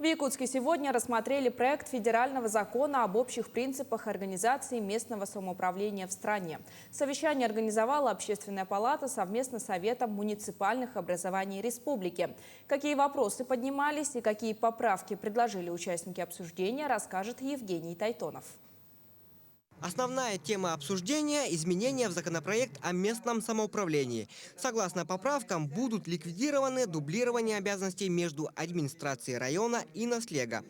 В Якутске сегодня рассмотрели проект федерального закона об общих принципах организации местного самоуправления в стране. Совещание организовала Общественная палата совместно с Советом муниципальных образований республики. Какие вопросы поднимались и какие поправки предложили участники обсуждения, расскажет Евгений Тайтонов. Основная тема обсуждения – изменения в законопроект о местном самоуправлении. Согласно поправкам, будут ликвидированы дублирование обязанностей между администрацией района и Наслега.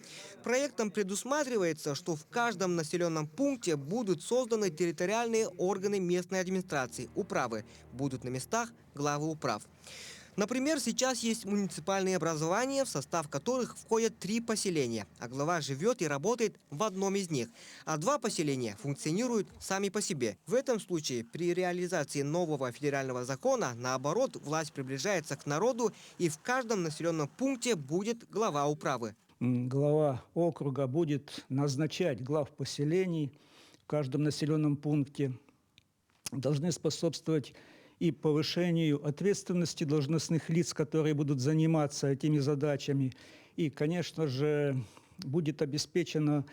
Проектом предусматривается, что в каждом населенном пункте будут созданы территориальные органы местной администрации – управы. Будут на местах главы управ. Например, сейчас есть муниципальные образования, в состав которых входят 3 поселения, а глава живет и работает в одном из них, а 2 поселения функционируют сами по себе. В этом случае при реализации нового федерального закона, наоборот, власть приближается к народу, и в каждом населенном пункте будет глава управы. Глава округа будет назначать глав поселений в каждом населенном пункте. Должны способствовать и повышению ответственности должностных лиц, которые будут заниматься этими задачами. И, конечно же, будет обеспечено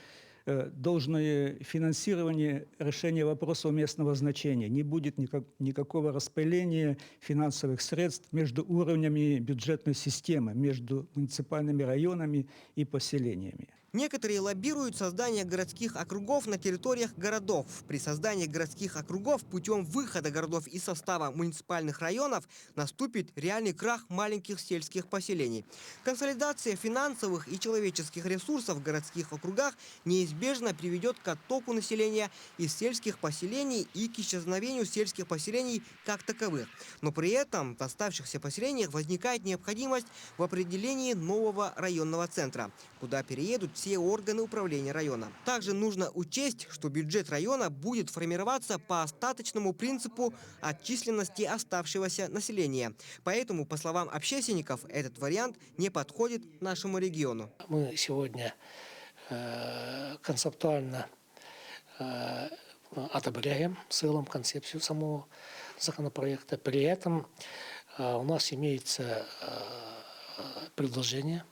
должное финансирование решения вопросов местного значения. Не будет никакого распыления финансовых средств между уровнями бюджетной системы, между муниципальными районами и поселениями. Некоторые лоббируют создание городских округов на территориях городов. При создании городских округов путем выхода городов из состава муниципальных районов наступит реальный крах маленьких сельских поселений. Консолидация финансовых и человеческих ресурсов в городских округах неизбежно приведет к оттоку населения из сельских поселений и к исчезновению сельских поселений как таковых. Но при этом в оставшихся поселениях возникает необходимость в определении нового районного центра, куда переедут все органы управления района. Также нужно учесть, что бюджет района будет формироваться по остаточному принципу от численности оставшегося населения. Поэтому, по словам общественников, этот вариант не подходит нашему региону. Мы сегодня концептуально одобряем в целом концепцию самого законопроекта. При этом у нас имеется предложение,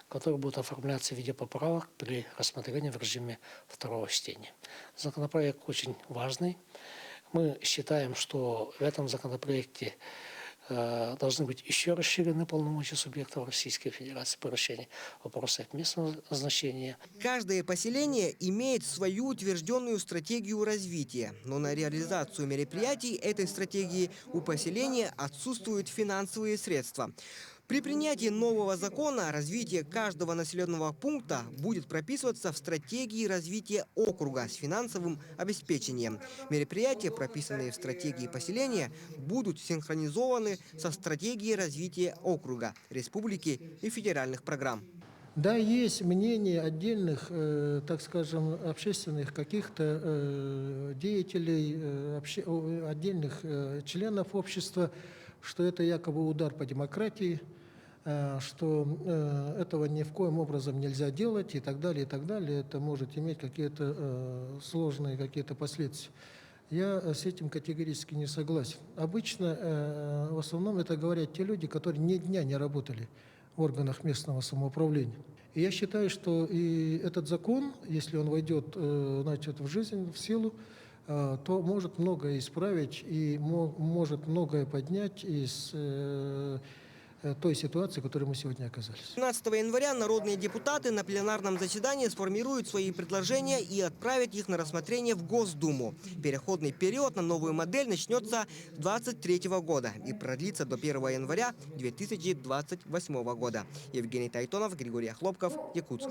которые будут оформляться в виде поправок при рассмотрении в режиме второго чтения. Законопроект очень важный. Мы считаем, что в этом законопроекте должны быть еще расширены полномочия субъектов Российской Федерации по решению вопросов местного значения. Каждое поселение имеет свою утвержденную стратегию развития, но на реализацию мероприятий этой стратегии у поселения отсутствуют финансовые средства. При принятии нового закона развитие каждого населенного пункта будет прописываться в стратегии развития округа с финансовым обеспечением. Мероприятия, прописанные в стратегии поселения, будут синхронизованы со стратегией развития округа, республики и федеральных программ. Да, есть мнение отдельных, так скажем, общественных каких-то деятелей, отдельных членов общества, что это якобы удар по демократии, что этого ни в коем образом нельзя делать и так далее, и так далее. Это может иметь какие-то сложные какие-то последствия. Я с этим категорически не согласен. Обычно, в основном, это говорят те люди, которые ни дня не работали в органах местного самоуправления. И я считаю, что и этот закон, если он войдет, значит, в жизнь, в силу, то может многое исправить и может многое поднять из той ситуации, в которой мы сегодня оказались. 15 января народные депутаты на пленарном заседании сформируют свои предложения и отправят их на рассмотрение в Госдуму. Переходный период на новую модель начнется с 2023 года и продлится до 1 января 2028 года. Евгений Тайтонов, Григорий Хлопков, Якутск.